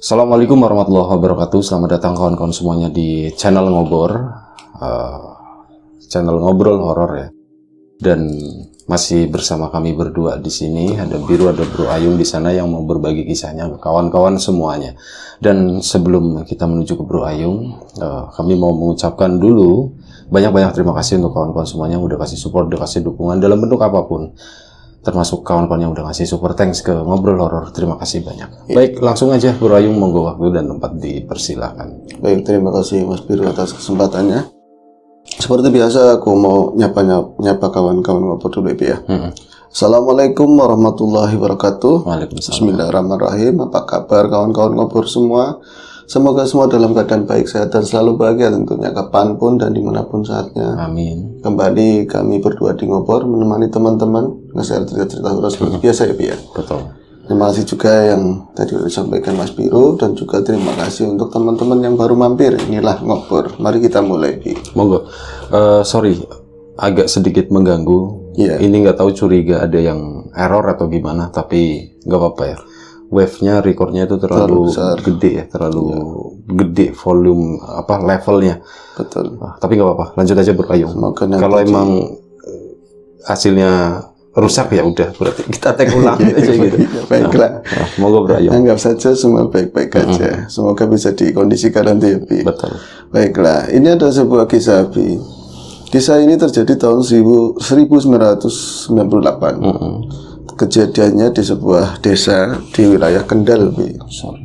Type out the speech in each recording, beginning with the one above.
Assalamualaikum warahmatullahi wabarakatuh. Selamat datang kawan-kawan semuanya di channel channel ngobrol horor ya. Dan masih bersama kami berdua di sini. Ada Biru, ada Bro Ayung di sana yang mau berbagi kisahnya ke kawan-kawan semuanya. Dan sebelum kita menuju ke Bro Ayung, kami mau mengucapkan dulu banyak-banyak terima kasih untuk kawan-kawan semuanya yang udah kasih support, udah kasih dukungan dalam bentuk apapun. Termasuk kawan-kawan yang udah ngasih super thanks ke ngobrol horor. Terima kasih banyak. Baik, langsung aja Bro Ayung, monggo waktu dan tempat dipersilahkan. Baik, terima kasih Mas Biru atas kesempatannya. Seperti biasa aku mau nyapa kawan-kawan ngobrol dulu ya. Assalamualaikum warahmatullahi wabarakatuh. Waalaikumsalam. Bismillahirrahmanirrahim. Apa kabar kawan-kawan ngobrol semua? Semoga semua dalam keadaan baik, sehat, dan selalu bahagia tentunya kapanpun dan dimanapun saatnya. Amin. Kembali kami berdua di ngobrol menemani teman-teman nge-share cerita-cerita horor seperti biasa ya. Betul. Terima kasih juga yang tadi sudah disampaikan Mas Biru, dan juga terima kasih untuk teman-teman yang baru mampir. Inilah ngobrol. Mari kita mulai, Bi. Monggo. Sorry, agak sedikit mengganggu. Iya. Ini nggak tahu curiga ada yang error atau gimana, tapi nggak apa-apa ya. Wave-nya, recordnya itu terlalu besar. Gede ya, terlalu gede volume levelnya. Betul. Tapi nggak apa-apa, lanjut aja Bro Ayung. Semoga nanti Kalau emang hasilnya rusak ya udah, berarti kita take ulang aja gitu. Baiklah. Monggo Bro Ayung. Anggap saja semua baik-baik aja. Semoga bisa dikondisikan nanti ya, Bi. Betul. Baiklah, ini ada sebuah kisah, Bi. Kisah ini terjadi tahun 1998. Kejadiannya di sebuah desa di wilayah Kendal, Bi. Sorry.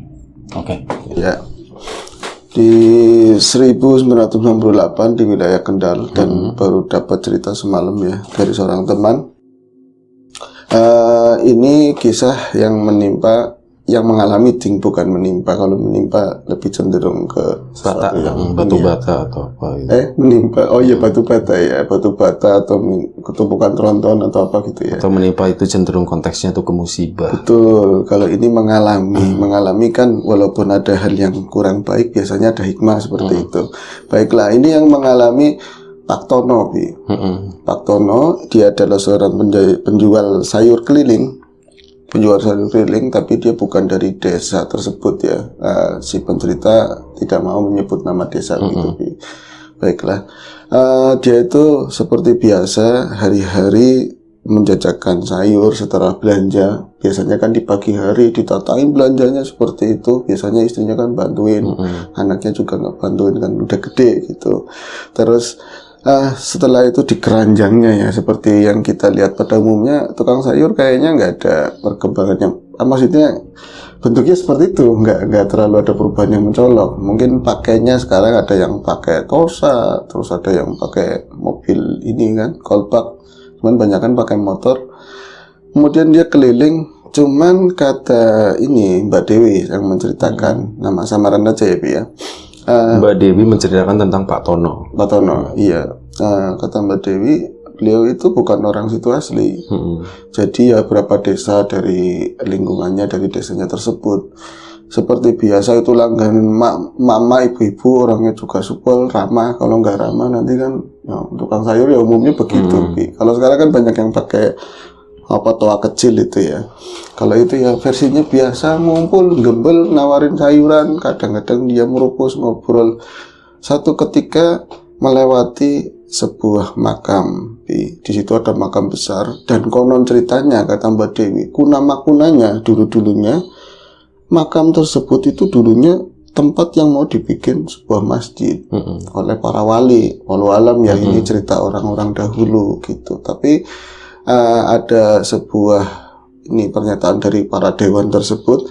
Oke. Ya. Di 1998 di wilayah Kendal, dan baru dapat cerita semalam ya dari seorang teman. Ini kisah yang mengalami bukan menimpa. Kalau menimpa lebih cenderung ke Bata, batu bata atau apa gitu. Menimpa. Oh iya, batu bata ya, batu bata atau ketumpukan tronton atau apa gitu ya. Atau menimpa itu cenderung konteksnya tuh ke musibah. Betul. Kalau ini mengalami kan, walaupun ada hal yang kurang baik, biasanya ada hikmah seperti itu. Baiklah, ini yang mengalami Pak Tono, Bi. Pak Tono, dia adalah seorang penjual sayur keliling. Tapi dia bukan dari desa tersebut ya. Si pencerita tidak mau menyebut nama desa gitu. Baiklah, dia itu seperti biasa hari-hari menjajakan sayur setelah belanja. Biasanya kan di pagi hari ditatain belanjanya seperti itu. Biasanya istrinya kan bantuin, anaknya juga nggak bantuin kan, udah gede gitu. Terus setelah itu di keranjangnya ya, seperti yang kita lihat pada umumnya tukang sayur kayaknya nggak ada perkembangannya. Maksudnya bentuknya seperti itu, nggak terlalu ada perubahan yang mencolok. Mungkin pakainya sekarang ada yang pakai Tosa, terus ada yang pakai mobil ini kan, kolbak. Cuman banyak kan pakai motor. Kemudian dia keliling. Cuman kata ini Mbak Dewi yang menceritakan, nama samaran aja ya, Bi ya. Mbak Dewi menceritakan tentang Pak Tono. Pak Tono, iya. Kata Mbak Dewi, beliau itu bukan orang situ asli. Jadi ya berapa desa dari lingkungannya, dari desanya tersebut. Seperti biasa itu langganan mama, ibu-ibu, orangnya juga supel, ramah. Kalau nggak ramah nanti kan ya, tukang sayur ya umumnya begitu. Kalau sekarang kan banyak yang pakai toa kecil itu ya. Kalau itu ya versinya biasa, ngumpul, gembel, nawarin sayuran, kadang-kadang dia merukus, ngobrol. Satu ketika melewati sebuah makam, di situ ada makam besar, dan konon ceritanya kata Mbak Dewi, kunanya dulunya makam tersebut itu dulunya tempat yang mau dibikin sebuah masjid oleh para wali, walau alam ya. Ini cerita orang-orang dahulu gitu. Tapi ada sebuah pernyataan dari para dewan tersebut,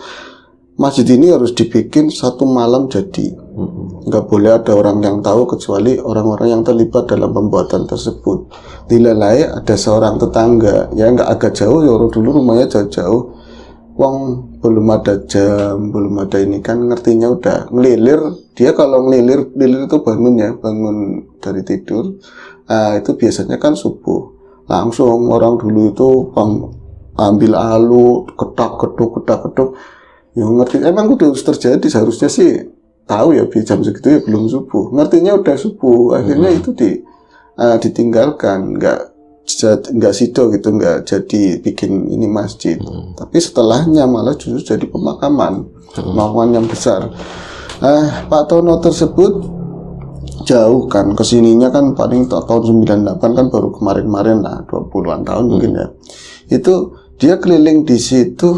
masjid ini harus dibikin satu malam jadi. Nggak boleh ada orang yang tahu kecuali orang-orang yang terlibat dalam pembuatan tersebut. Dilalai ada seorang tetangga ya, nggak agak jauh ya, orang dulu rumahnya jauh-jauh. Wong belum ada jam, belum ada ini kan, ngertinya udah ngelilir. Dia kalau ngelilir itu bangun dari tidur. Itu biasanya kan subuh. Langsung orang dulu itu ambil alu, ketak-ketuk. Ya ngerti, emang udah terjadi, seharusnya sih tahu ya, jam segitu ya belum subuh. Ngertinya udah subuh, akhirnya itu ditinggalkan, nggak sido gitu, nggak jadi bikin ini masjid. Tapi setelahnya malah justru jadi pemakaman yang besar. Pak Tono tersebut jauh kan, kesininya kan paling tahun 98 kan, baru kemarin-kemarin lah, 20-an tahun mungkin ya. Itu dia keliling di situ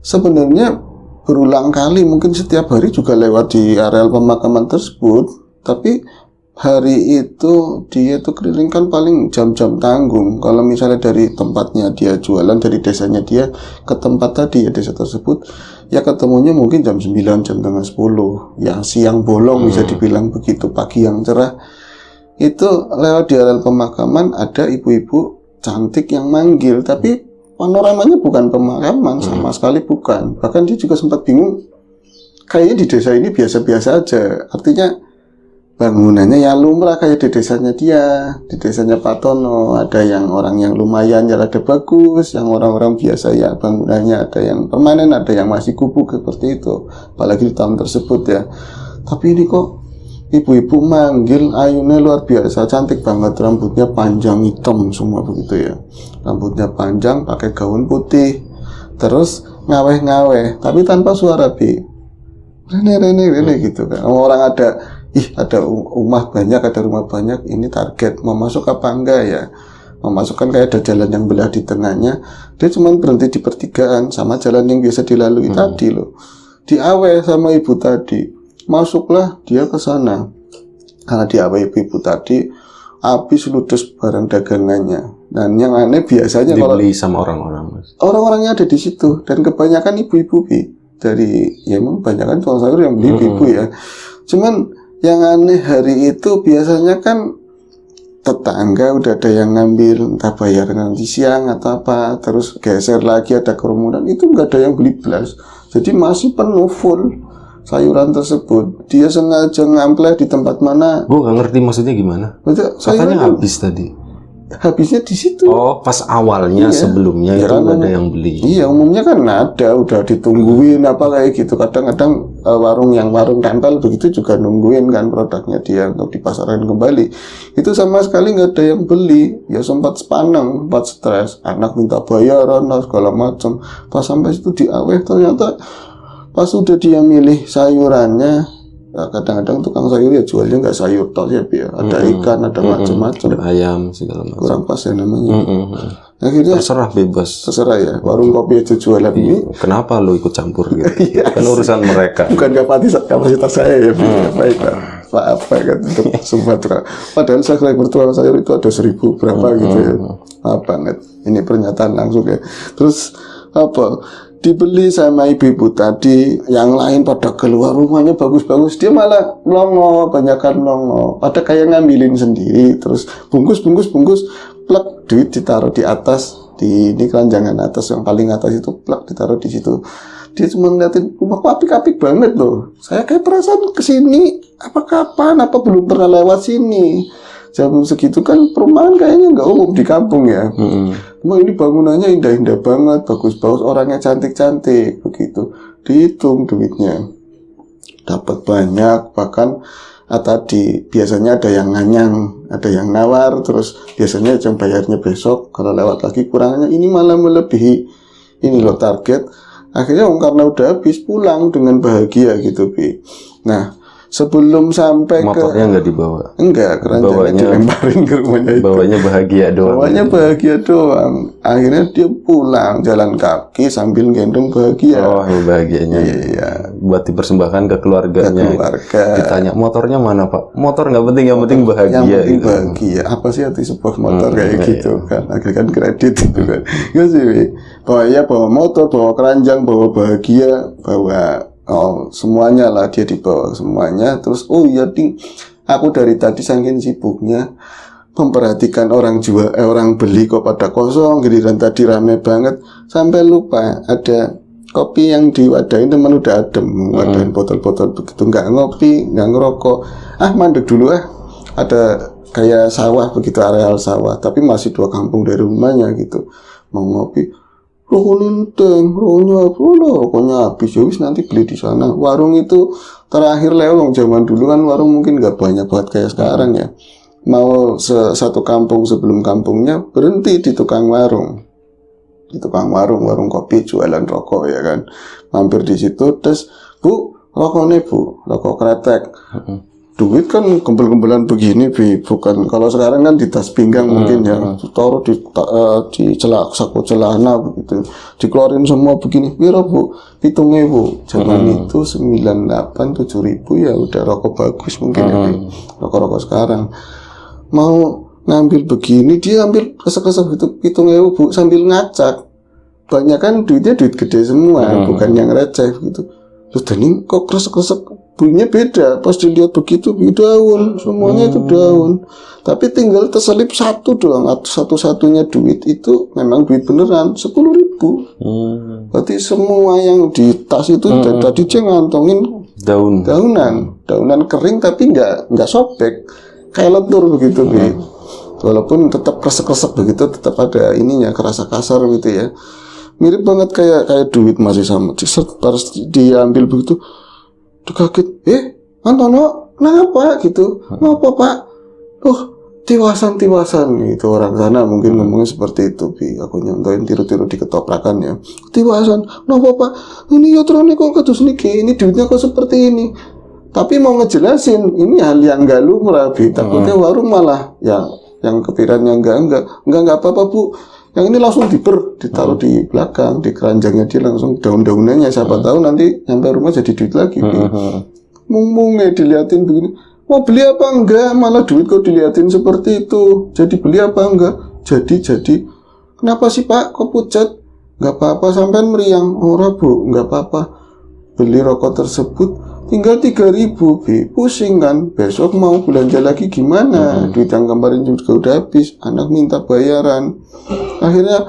sebenarnya berulang kali, mungkin setiap hari juga lewat di areal pemakaman tersebut. Tapi hari itu dia tuh keliling kan paling jam-jam tanggung. Kalau misalnya dari tempatnya dia jualan, dari desanya dia ke tempat tadi ya, desa tersebut, ya ketemunya mungkin jam 9, jam tengah 10, ya siang bolong bisa dibilang begitu, pagi yang cerah. Itu lewat di areal pemakaman ada ibu-ibu cantik yang manggil, tapi panoramanya bukan pemakaman, sama sekali bukan. Bahkan dia juga sempat bingung, kayaknya di desa ini biasa-biasa aja. Artinya bangunannya ya lumrah kayak di desanya dia, di desanya Pak Tono. Ada yang orang yang lumayan ya rada bagus, yang orang-orang biasa ya bangunannya ada yang permanen, ada yang masih gubuk seperti itu. Apalagi di tahun tersebut ya. Tapi ini kok ibu-ibu manggil, ayunnya luar biasa, cantik banget, rambutnya panjang hitam semua begitu ya. Rambutnya panjang, pakai gaun putih, terus ngaweh-ngaweh, tapi tanpa suara Bi. Rene gitu kan. Orang ada rumah banyak, ada rumah banyak, ini target mau masuk apa enggak ya? Mau masuk kan kayak ada jalan yang belah di tengahnya, dia cuma berhenti di pertigaan sama jalan yang biasa dilalui tadi loh. Diaweh sama ibu tadi. Masuklah dia ke sana. Karena diaweh ibu tadi, habis ludes barang dagangannya. Dan yang aneh biasanya dibeli sama orang-orang, Mas. Orang-orangnya ada di situ, dan kebanyakan ibu-ibu dari ya emang kebanyakan tukang sayur yang beli ibu ya. Cuman yang aneh hari itu biasanya kan tetangga udah ada yang ngambil, entah bayar nanti siang atau apa, terus geser lagi ada kerumunan, itu nggak ada yang beli belas. Jadi masih penuh full sayuran tersebut. Dia sengaja ngampleh di tempat mana? Gue nggak ngerti maksudnya gimana. Katanya habis tadi. Habisnya di situ. Oh, pas awalnya sebelumnya ya, itu nggak ada yang beli. Iya, umumnya kan ada, udah ditungguin apa kayak gitu. Kadang-kadang warung tempel begitu juga nungguin kan produknya dia untuk dipasarkan kembali. Itu sama sekali nggak ada yang beli. Ya sempat sepaneng, sempat stres. Anak minta bayaran, segala macam. Pas sampai situ diaweh, ternyata pas udah dia milih sayurannya, ya kadang-kadang tukang sayur ya jualnya nggak sayur tok ya, ada ikan, ada macam-macam, ada ayam segala macam. Kurang pas ya namanya. Akhirnya terserah, bebas. Terserah ya. Warung kopi aja jualan ini. Kenapa lo ikut campur gitu? Kan urusan mereka. Bukan kapasitas saya ya. Baik Pak apa kan untuk Sumatera. Padahal subscriber tukang sayur itu ada 1000 berapa gitu ya. Banget. Ini pernyataan langsung ya. Terus dibeli sama ibu-ibu tadi, yang lain pada keluar rumahnya bagus-bagus, dia malah longo, banyakan longo, pada kayak ngambilin sendiri, terus bungkus, plak, duit ditaruh di atas, di ini keranjangan atas yang paling atas itu, plak ditaruh di situ. Dia cuma ngeliatin rumahku apik-apik banget loh. Saya kayak perasaan kesini apa kapan, apa belum pernah lewat sini. Jam segitu kan perumahan kayaknya nggak umum di kampung ya. Cuma ini bangunannya indah-indah banget, bagus-bagus, orangnya cantik-cantik, begitu. Dihitung duitnya, dapat banyak. Bahkan tadi biasanya ada yang nganyang, ada yang nawar, terus biasanya jam bayarnya besok. Kalau lewat lagi kurangnya, ini malah melebihi ini loh target. Akhirnya karena udah habis, pulang dengan bahagia gitu Bi. Nah, sebelum sampai motornya nggak dibawa. Enggak, keranjangnya dilemparin ke rumahnya itu. Bawanya bahagia doang. Bawanya bahagia doang. Akhirnya dia pulang jalan kaki sambil gendong bahagia. Oh, bahagianya. Iya. Buat dipersembahkan ke keluarganya. Keluarga. Ditanya motornya mana Pak? Motor nggak penting, yang penting bahagia. Yang penting gitu. bahagia. Apa sih arti sebuah motor kayak gitu kan? Akhirnya kan kredit gitu kan. Enggak sih. Bawa motor, bawa keranjang, bawa bahagia, bawa semuanya lah, dia dibawa semuanya. Terus aku dari tadi saking sibuknya memperhatikan orang beli kok pada kosong gitu, dan tadi rame banget sampai lupa ada kopi yang diwadahin, teman udah adem wadahin botol-botol begitu, nggak ngopi, nggak ngerokok, mandek dulu ada kayak sawah begitu, areal sawah, tapi masih 2 kampung dari rumahnya gitu, mau ngopi. Rokoknya habis, ya wis nanti beli di sana. Warung itu terakhir lewong, zaman dulu kan warung mungkin nggak banyak banget kayak sekarang ya. mau satu kampung sebelum kampungnya berhenti di tukang warung. Di tukang warung kopi jualan rokok ya kan. Mampir di situ, terus Bu, rokoknya Bu, rokok kretek. Duit kan gembel-gembelan begini, Bi. Bukan kalau sekarang kan di tas pinggang mungkin ya, taruh di saku celana begitu. Dikeluarin semua begini. Piro Bu? 7.000. Zaman itu 98 7.000 ya udah rokok bagus mungkin ya, Bi. Rokok-rokok sekarang. Mau ngambil begini, dia ambil resek-resek gitu, 7.000 Bu, sambil ngacak. Banyak kan duitnya duit gede semua, bukan yang receh gitu. Terus ini kok resek-resek, bunyinya beda. Pas dilihat begitu, daun, semuanya itu daun. Tapi tinggal terselip satu doang, satu-satunya duit itu memang duit beneran, 10.000. Berarti semua yang di tas itu tadi dia ngantongin daunan kering tapi nggak sobek, kayak lentur begitu, Bi. Walaupun tetap kresek-kresek begitu, tetap ada ininya, kerasa kasar gitu ya. Mirip banget kayak duit masih sama. Harus diambil begitu, kaget. Antono, kenapa gitu? Kenapa Pak? Tiwasan gitu orang sana mungkin ngomongnya seperti itu, Bi. Aku nyontohin tiru-tiru di ketoprakan ya. Tiwasan, kenapa Pak? Ini yotrone kok kados niki, ini duitnya kok seperti ini. Tapi mau ngejelasin, ini hal yang gak lumrah, Bi. Takutnya warung malah yang kepikirannya enggak apa-apa Bu. Yang ini langsung ditaruh di belakang, di keranjangnya dia langsung daun-daunannya. Siapa tahu nanti sampai rumah jadi duit lagi. Mung-mungnya diliatin begini. Mau beli apa enggak? Malah duit kok diliatin seperti itu. Jadi beli apa enggak? Jadi. Kenapa sih Pak? Kok pucat? Enggak apa-apa sampean meriang. Ora Bu, enggak apa-apa. Beli rokok tersebut tinggal 3.000, Bi. Pusing kan? Besok mau belanja lagi gimana? Duit yang kemarin juga udah habis. Anak minta bayaran. Akhirnya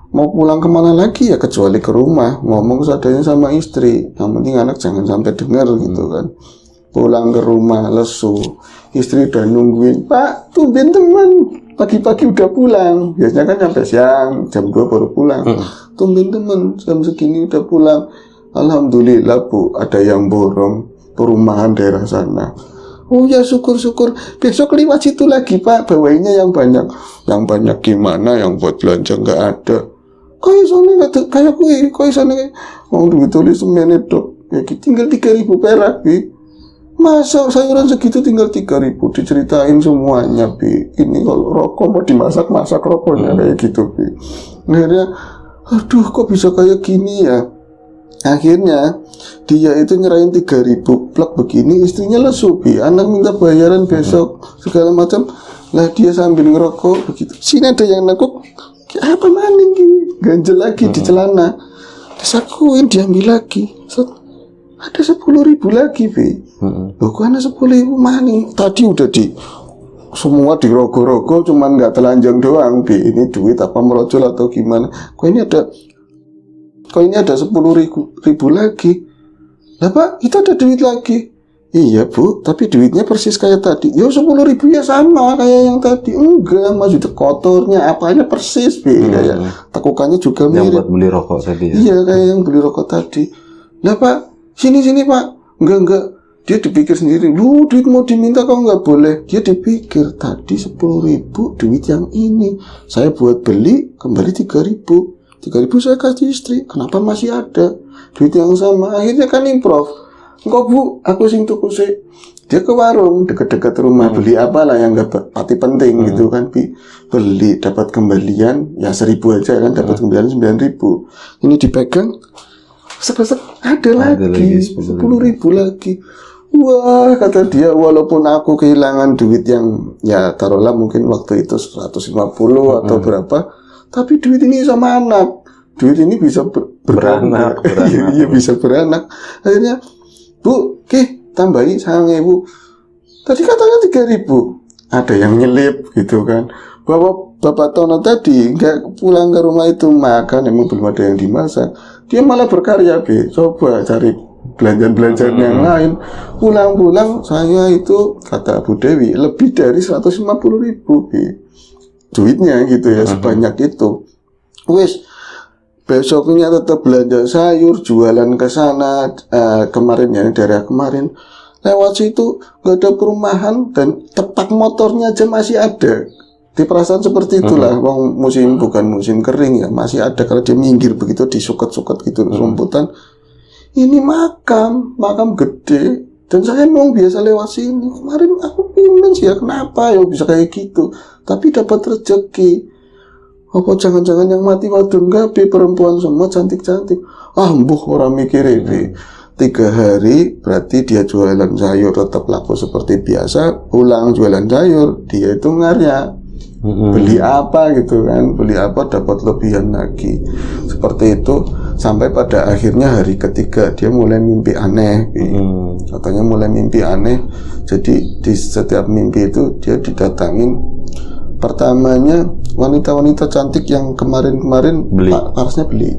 mau pulang kemana lagi ya kecuali ke rumah. Ngomong seadanya sama istri. Yang penting anak jangan sampai dengar gitu kan. Pulang ke rumah lesu. Istri udah nungguin. Pak, tumben teman. Pagi-pagi udah pulang. Biasanya kan sampai siang, jam 2 baru pulang. Tumben teman, jam segini udah pulang. Alhamdulillah Bu, ada yang borong perumahan daerah sana. Oh ya syukur-syukur. Besok lewat situ lagi Pak, bawainnya yang banyak. Yang banyak gimana, yang buat belanja nggak ada. Kok isone kayak kui, kok isone mau duit tulis semenit dok. Ya tinggal 3.000 perak, Bi. Masa sayuran segitu tinggal 3.000, diceritain semuanya, Bi. Ini kalau rokok mau dimasak rokoknya kayak gitu, Bi. Akhirnya, aduh kok bisa kayak gini ya. Akhirnya dia itu nyerahin 3.000 plak begini, istrinya lesu, Bi. Anak minta bayaran besok segala macam. Lah dia sambil ngerokok begitu. Sini ada yang nangkuk, apa maning gini? Ganjel lagi di celana. Disakuin, diambil lagi. Ada 10.000 lagi, Bi. Loh kok ada 10.000 maning? Tadi udah semua dirogo-rogo, cuman nggak telanjang doang, Bi. Ini duit apa merojol atau gimana? Kok ini ada 10.000 lagi. Lah Pak, itu ada duit lagi. Iya Bu, tapi duitnya persis kayak tadi. Ya 10.000 ya sama kayak yang tadi. Enggak, maksudnya kotornya apanya persis, Bi. Kayak tekukannya juga mirip. Yang buat beli rokok tadi ya? Iya, kayak yang beli rokok tadi. Lah Pak, sini Pak. Enggak. Dia dipikir sendiri. Lu duit mau diminta kok nggak boleh. Dia dipikir tadi 10.000 duit yang ini. Saya buat beli kembali 3.000 saya kasih istri, kenapa masih ada duit yang sama? Akhirnya kan improv. Enggak Bu, aku sing tuku sih. Dia ke warung dekat-dekat rumah beli apalah yang gak pati penting gitu kan, Bi. Beli dapat kembalian ya 1.000 aja kan, dapat kembalian 9.000. Ini dipegang sek ada lagi 10.000 lagi. Wah, kata dia, walaupun aku kehilangan duit yang ya taruhlah mungkin waktu itu 150 atau berapa, tapi duit ini sama anak. Duit ini bisa beranak. Iya bisa beranak. Akhirnya, Bu, tambahin sayang Bu. Tadi katanya 3.000. Ada yang nyelip gitu kan. Bapak Tono tadi nggak pulang ke rumah itu makan, emang belum ada yang dimasak. Dia malah berkarya, Bi. Coba cari belanjaan yang lain. Pulang-pulang saya itu kata Bu Dewi lebih dari 150.000, Bi. Duitnya gitu ya, sebanyak itu. Wes besoknya tetap belanja sayur, jualan ke sana. Kemarin ya, daerah kemarin lewat situ nggak ada perumahan dan tepak motornya aja masih ada. Di perasaan seperti itulah, wong musim bukan musim kering ya, masih ada kalau dia minggir begitu disuket-suket gitu rumputan. Ini makam gede dan saya memang biasa lewat sini. Kemarin aku pengen sih ya kenapa ya bisa kayak gitu, tapi dapat rezeki. Apa jangan-jangan yang mati wadon gabe perempuan semua cantik-cantik. Mbuh orang mikir ini. 3 hari berarti dia jualan sayur tetap laku seperti biasa, pulang jualan sayur dia itu ngarya. Beli apa gitu kan, beli apa dapat lebihan lagi, seperti itu sampai pada akhirnya hari ketiga dia mulai mimpi aneh. Katanya mulai mimpi aneh, jadi di setiap mimpi itu dia didatangin pertamanya wanita-wanita cantik yang kemarin-kemarin harusnya beli,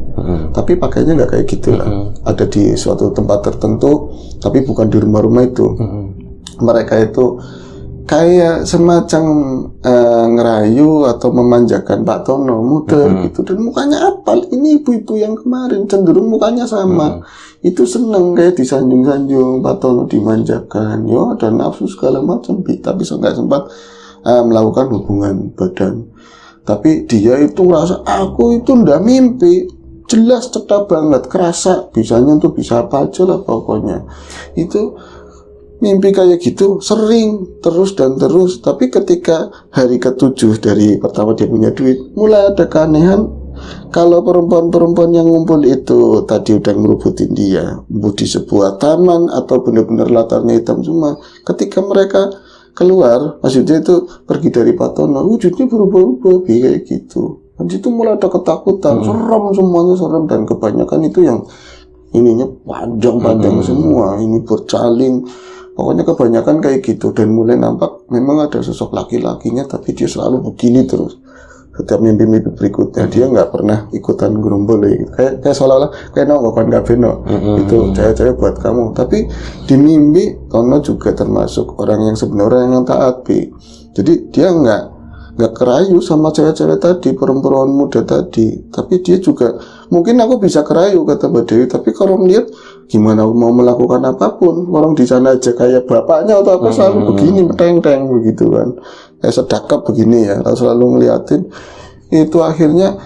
tapi pakainya nggak kayak gitu lah. Ada di suatu tempat tertentu, tapi bukan di rumah-rumah itu. Mereka itu kayak semacam ngerayu atau memanjakan Pak Tono, muter gitu, dan mukanya apal. Ini ibu-ibu yang kemarin cenderung mukanya sama. Itu seneng kayak disanjung-sanjung, Pak Tono dimanjakan, yo ada nafsu segala macam, tapi nggak sempat melakukan hubungan badan. Tapi dia itu rasa aku itu ndak mimpi, jelas cetak banget, kerasa bisanya tuh bisa apa aja lah pokoknya. Itu mimpi kayak gitu sering terus dan terus. Tapi ketika hari ke-7 dari pertama dia punya duit, mulai ada keanehan. Kalau perempuan-perempuan yang ngumpul itu tadi udah ngerubutin dia, di sebuah taman atau benar-benar latarnya hitam semua, ketika mereka keluar, maksudnya itu pergi dari Pak Tono, wujudnya berubah-ubah kayak gitu. Dan itu mulai ada ketakutan, serem, semuanya serem, dan kebanyakan itu yang ininya panjang-panjang semua, ini bercaling. Pokoknya kebanyakan kayak gitu, dan mulai nampak memang ada sosok laki-lakinya, tapi dia selalu begini terus. Setiap mimpi-mimpi berikutnya dia nggak pernah ikutan gerombol gitu. Kayak seolah-olah kayak nonggokan kabeno itu cewek-cewek buat kamu. Tapi di mimpi Tono juga termasuk orang yang sebenarnya yang taat, Bi. Jadi dia nggak kerayu sama cewek-cewek tadi, perempuan muda tadi. Tapi dia juga mungkin aku bisa kerayu kata Mbak Dewi. Tapi kalau melihat gimana mau melakukan apapun, orang di sana aja kayak bapaknya atau apa selalu begini, teng-teng begitu kan. Kayak sedekap begini ya, selalu ngeliatin. Itu akhirnya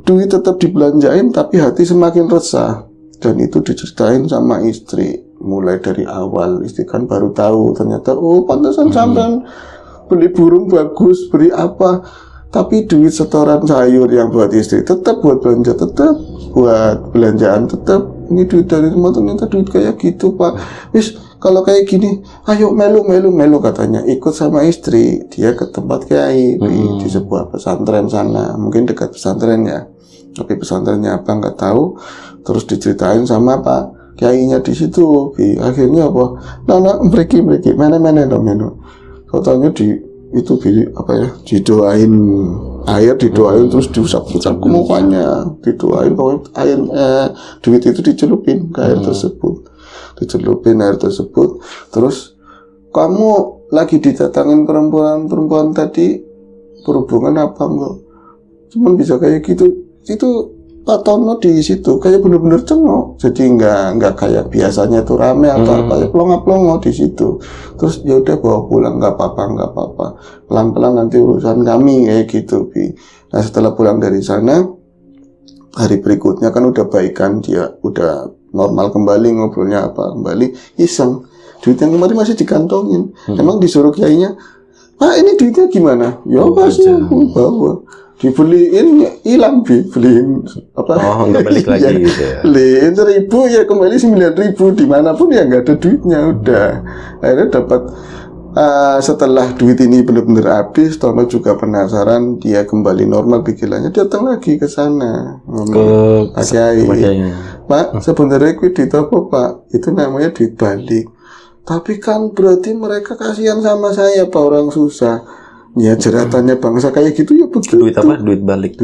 duit tetap dibelanjain, tapi hati semakin resah. Dan itu diceritain sama istri. Mulai dari awal, istri kan baru tahu ternyata, pantesan sampean beli burung bagus, beli apa. Tapi duit setoran sayur yang buat istri tetap buat belanja, tetap buat belanjaan, tetap. Ini duit dari rumah, ternyata duit kayak gitu, Pak. Kalau kayak gini, ayo melu katanya, ikut sama istri dia ke tempat kiai di sebuah pesantren sana, mungkin dekat pesantrennya, tapi pesantrennya apa nggak tahu. Terus diceritain sama Pak kiainya di situ. Akhirnya apa? Nana mereki mana katanya didoain air, didoain terus diusap-usap ke mukanya, didoain pokoknya air duit itu dicelupin ke air tersebut. Dicelupin air tersebut, terus kamu lagi didatangin perempuan tadi, berhubungan apa enggak? Cuman bisa kayak gitu. Itu Pak Tono di situ kayak bener-bener cengok, jadi nggak kayak biasanya tuh rame atau apa, plongo di situ. Terus ya udah bawa pulang, nggak apa-apa, pelan-pelan nanti urusan kami kayak gitu, Bi. Nah setelah pulang dari sana, hari berikutnya kan udah baikan, dia udah normal kembali, ngobrolnya apa kembali, iseng duit yang kemarin masih dikantongin. Emang disuruh kiainya, Pak ini duitnya gimana? Ya pasti bawa, dibeliin hilang, beliin apa? Nggak balik lagi gitu ya. Beliin 1.000 ya kembali 9.000, dimanapun ya nggak ada duitnya udah. Akhirnya dapat. Setelah duit ini benar-benar habis, Tono juga penasaran, dia kembali normal pikirannya, datang lagi ke sana ngomong Pak Kiai, Pak sebenarnya duit apa Pak? Itu namanya duit balik. Tapi kan berarti mereka kasihan sama saya, Pak, orang susah. Ya jeratannya bangsa kayak gitu ya begitu. Duit apa? Duit balik.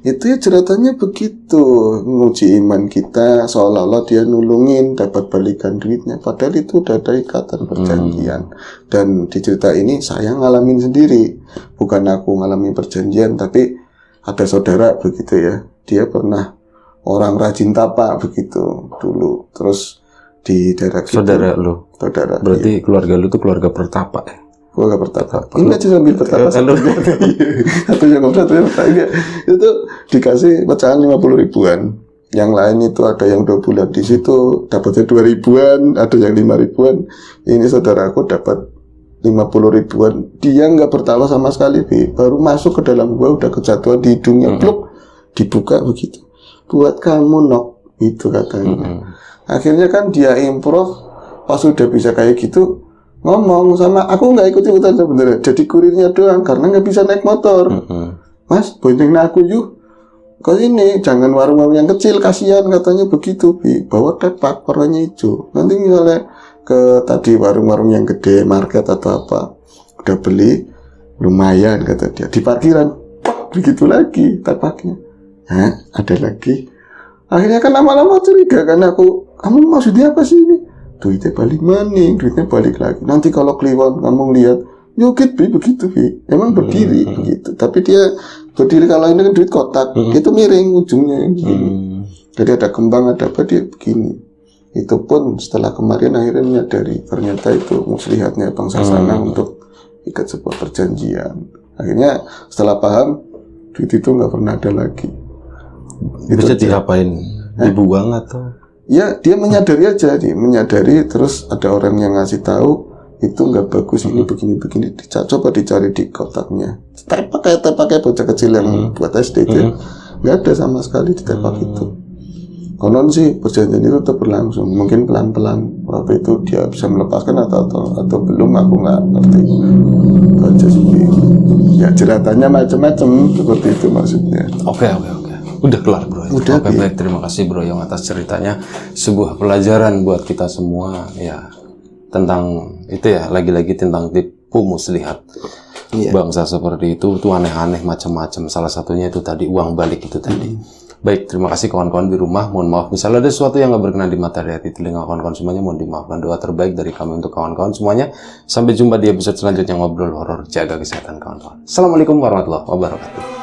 Itu ya jeratannya begitu, nguji iman kita, seolah-olah dia nulungin dapat balikan duitnya, padahal itu udah ada ikatan perjanjian. Dan di cerita ini saya ngalamin sendiri, bukan aku ngalamin perjanjian, tapi ada saudara begitu ya, dia pernah orang rajin tapak begitu dulu, terus di daerah gitu. Saudara lu. Saudara. Berarti keluarga lu tuh keluarga pertapa ya? Keluarga pertapa. Ini aja sambil pertapa. Satunya ngobrol, satunya pertapa. Itu dikasih pecahan 50 ribuan. Yang lain itu ada yang 2 bulan di situ dapatnya 2 ribuan, ada yang 5 ribuan. Ini saudaraku dapat 50 ribuan. Dia nggak bertawa sama sekali, baru masuk ke dalam gua udah kejatuhan di hidungnya, pluk, dibuka begitu. Buat kamu Nok, itu katanya. Akhirnya kan dia improv, pas udah bisa kayak gitu, ngomong sama aku nggak ikut-ikutan sebenarnya. Jadi kurirnya doang karena nggak bisa naik motor. Mas, boncengin aku yuk. Ke ini, jangan warung-warung yang kecil, kasihan katanya begitu, bawa tepak warnanya hijau. Nanti misalnya ke tadi warung-warung yang gede, market atau apa, udah beli lumayan kata dia, di parkiran begitu lagi tepaknya. Hah, ada lagi. Akhirnya kan lama-lama curiga kan aku, kamu maksudnya apa sih ini? Duitnya balik maning, duitnya balik lagi. Nanti kalau kliwon kamu lihat, yukit begitu emang berdiri begitu. Tapi dia berdiri, kalau ini kan duit kotak, itu miring ujungnya begini. Jadi ada kembang, ada apa, dia begini. Itu pun setelah kemarin akhirnya menyadari ternyata itu muslihatnya Bang Sasana untuk ikat sebuah perjanjian. Akhirnya setelah paham, duit itu nggak pernah ada lagi. Bisa diapain? Dibuang atau? Ya dia menyadari aja, dia menyadari, terus ada orang yang ngasih tahu itu nggak bagus, ini begini-begini. Coba dicari di kotaknya. Pakai bocah kecil yang buat SD itu, nggak ada sama sekali di tepak itu. Konon sih perjanjian itu tetap berlangsung, mungkin pelan-pelan waktu itu dia bisa melepaskan atau belum, aku nggak ngerti. Aja sih. Ya jeratannya macam-macam seperti itu maksudnya. Oke. Udah kelar bro. Udah, oke, baik, terima kasih bro yang atas ceritanya, sebuah pelajaran buat kita semua ya tentang itu ya, lagi-lagi tentang tipu muslihat. Bangsa seperti itu tuh aneh-aneh macam-macam. Salah satunya itu tadi uang balik itu tadi. Baik, terima kasih kawan-kawan di rumah. Mohon maaf misalnya ada sesuatu yang nggak berkenan di mata hati telinga kawan-kawan semuanya, mohon dimaafkan. Doa terbaik dari kami untuk kawan-kawan semuanya. Sampai jumpa di episode selanjutnya ngobrol horor. Jaga kesehatan kawan-kawan. Assalamualaikum warahmatullahi wabarakatuh.